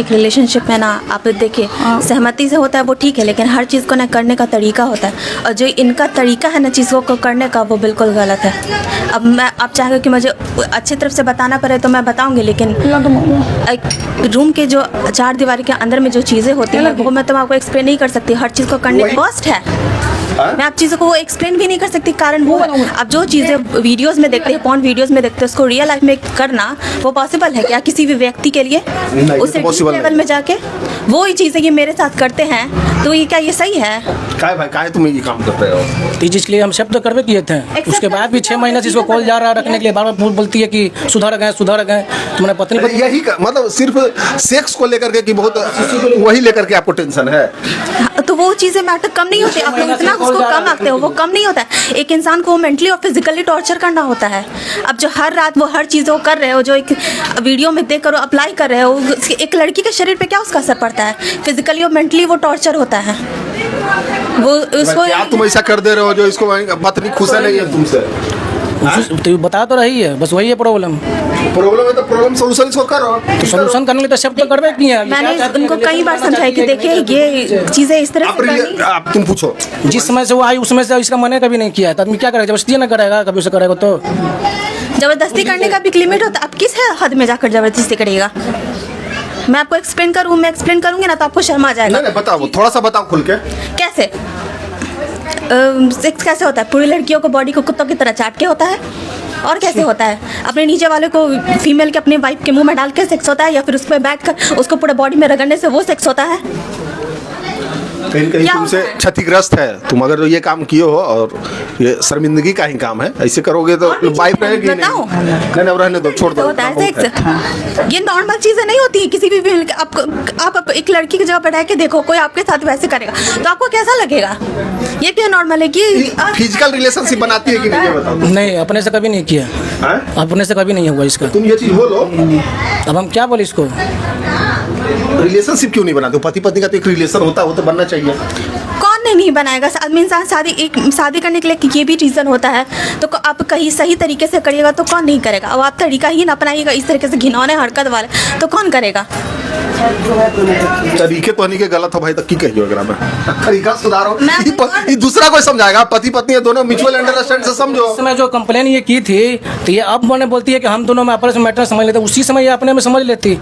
एक रिलेशनशिप में ना आप देखिए सहमति से होता है वो ठीक है, लेकिन हर चीज़ को ना करने का तरीका होता है, और जो इनका तरीका है ना चीज़ों को करने का वो बिल्कुल गलत है। अब मैं आप चाहेंगे कि मुझे अच्छी तरफ से बताना पड़े तो मैं बताऊंगी, लेकिन एक रूम के जो 4 दीवारी के अंदर में जो चीज़ें होती हैं वो मैं तो आपको एक्सप्लेन नहीं कर सकती। हर चीज़ को करने कॉस्ट है, मैं आप चीज़ों को एक्सप्लेन भी नहीं कर सकती, कारण वो अब जो चीज़ें वीडियोस में देखते हैं, पॉर्न वीडियोस में देखते हैं, उसको रियल लाइफ में करना वो पॉसिबल है क्या किसी भी व्यक्ति के लिए? उससे लेवल में जाके वो ही चीज़ें ये मेरे साथ करते हैं, तो ये क्या ये सही है? काय भाई काय तुम ये काम कर रहे हो? तो जिसलिए हम शब्द करवे किए थे, उसके बाद भी 6 महीने से इसको कॉल जा रहा रखने के लिए बार बार बोलती है कि सुधर गए तुम्हारे पत्नी को। यही मतलब सिर्फ सेक्स को लेकर के कि बहुत वही लेकर के आपको टेंशन है? तो वो चीज़ें मैटर कम नहीं होती, आप लोग इतना उसको कम आंकते हो, वो कम नहीं होता है। एक इंसान को मेंटली और फिजिकली टॉर्चर करना होता है। अब जो हर रात वो हर चीज़ कर रहे हो, जो एक वीडियो में देख कर अप्लाई कर रहे हो, एक लड़की के शरीर पे क्या उसका असर पड़ता है? फिजिकली और मेंटली वो टॉर्चर होता है। वो उसको क्या तुम ऐसा कर दे रहे हो जो इसको पत्नी खुश नहीं है तुमसे? तो बता तो रही है, बस वही है प्रॉब्लम है तो प्रॉब्लम सोल्यूशन इसको करो। तो सोल्यूशन करने के लिए तो शब्द करवे किए हैं। मैंने उनको कई बार समझाया कि देखिए ये चीज़ें इस तरह से करनी। आप तुम पूछो जिस समय से वो आई उसमें से इसका मन कभी नहीं किया है, तो आदमी क्या करेगा? जबरदस्ती ना करेगा, कभी उसे करेगा तो जबरदस्ती करने का भी एक लिमिट होता है। आप किस हद में जाकर जबरदस्ती करिएगा? मैं आपको एक्सप्लेन करूंगी ना तो आपको शर्म आ जाएगा। नहीं बताओ, थोड़ा सा बताओ खुल के। कैसे सेक्स कैसे होता है? पूरी लड़कियों को बॉडी को कुत्तों की तरह चाट के होता है, और कैसे होता है? अपने नीचे वाले को फीमेल के अपने वाइफ के मुंह में डाल के सेक्स होता है, या फिर उस पर बैठ कर उसको पूरे बॉडी में रगड़ने से वो सेक्स होता है? कहीं कहीं तुमसे क्षतिग्रस्त है तुम, अगर ये काम किए हो, और ये शर्मिंदगी का ही काम है। ऐसे करोगे तो वाइफ रहेगी नहीं। नहीं रहने दो, छोड़ दो। होता है सेक्स, ये नॉर्मल चीजें नहीं होती किसी भी फीमेल के। आप एक लड़की की जगह बैठा के देखो, कोई आपके साथ वैसे करेगा तो आपको कैसा लगेगा? ये क्या नॉर्मल है कि फिजिकल रिलेशनशिप बनाती है कि नहीं, ये बताओ। नहीं, अपने से कभी नहीं किया, अपने से कभी नहीं हुआ इसका। तुम ये चीज बोलो, अब हम क्या बोले इसको? रिलेशनशिप क्यों नहीं बनाते? पति पत्नी का तो एक रिलेशन होता है, वो तो बनना चाहिए। कौन नहीं बनाएगा? आदमी इंसान शादी करने के लिए ये भी रीज़न होता है, तो आप कहीं सही तरीके से करिएगा तो कौन नहीं करेगा? अब आप तरीका ही ना अपनाइएगा इस तरीके से घिनौने हरकत वाले, तो कौन करेगा? तरीके तो नहीं के गलत हो भाई, तो की कहियो एकरा में तरीका सुधारो। ये दूसरा कोई समझाएगा? पति पत्नी है दोनों, म्यूचुअल अंडरस्टैंडिंग से समझो। उस समय जो कंप्लेन ये की थी, तो ये अब मैंने बोलती है कि हम दोनों में आपस में मैटर समझ लेते, उसी समय ये अपने में समझ लेती।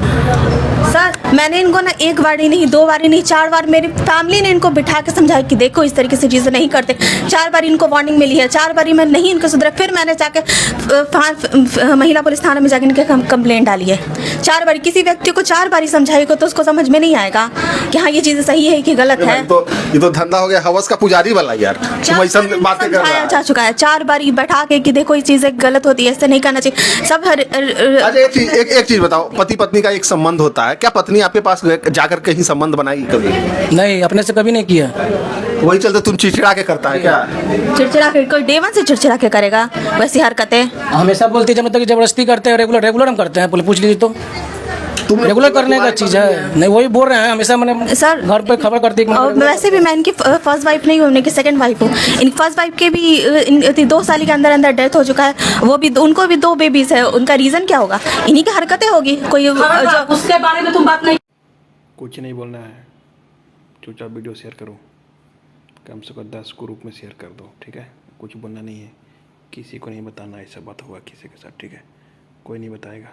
सर मैंने इनको ना एक बार ही नहीं, 2 बार ही नहीं, 4 बार मेरी फैमिली ने इनको बिठा के समझाया कि देखो इस तरीके से चीज़ें नहीं करते। 4 बार इनको वार्निंग मिली है, 4 बार मैं नहीं इनको सुधरा। फिर मैंने जाके महिला पुलिस थाने में जाके इनके कंप्लेंट डाली है। 4 बार किसी व्यक्ति को 4 बार ही समझाएगा तो उसको समझ में नहीं आएगा कि हाँ ये चीज़ सही है कि गलत है। तो ये तो धंधा हो गया हवस का पुजारी वाला यार। तुम ऐसा बातें कर रहा है। जा चुका है 4 बार ही बैठा के कि देखो ये चीज़ें गलत होती है, ऐसे नहीं करना चाहिए सब। अच्छा एक चीज बताओ, पति पत्नी का एक संबंध होता है, क्या पत्नी आपके पास जाकर के ही संबंध बनाई कभी? नहीं, अपने से कभी नहीं किया। वही चलते तुम चिड़चिड़ा के करता है क्या? चिड़चिड़ा के कोई डे 1 से चिड़चिड़ा के करेगा वैसी हरकतें? हमेशा बोलती है मतलब जबरदस्ती करते हैं, रेगुलर हम करते हैं। पूछ लीजिए तो तुम रेगुलर करने का चीज़ है। नहीं वही बोल रहे हैं, हमेशा मैंने सर घर पे खबर करती है। वैसे भी मैं इनकी फर्स्ट वाइफ नहीं हूँ, इनकी सेकंड वाइफ हूँ। इनकी फर्स्ट वाइफ के भी 2 साल के अंदर डेथ हो चुका है, वो भी उनको भी 2 बेबीज है। उनका रीज़न क्या होगा? इन्हीं की हरकतें होगी। कोई उसके बारे में तुम बात नहीं, कुछ नहीं बोलना है, चुपचाप वीडियो शेयर करो, कम से कम 10 ग्रुप में शेयर कर दो, ठीक है? कुछ बोलना नहीं है, किसी को नहीं बताना ऐसा बात हुआ किसी के साथ, ठीक है? कोई नहीं बताएगा।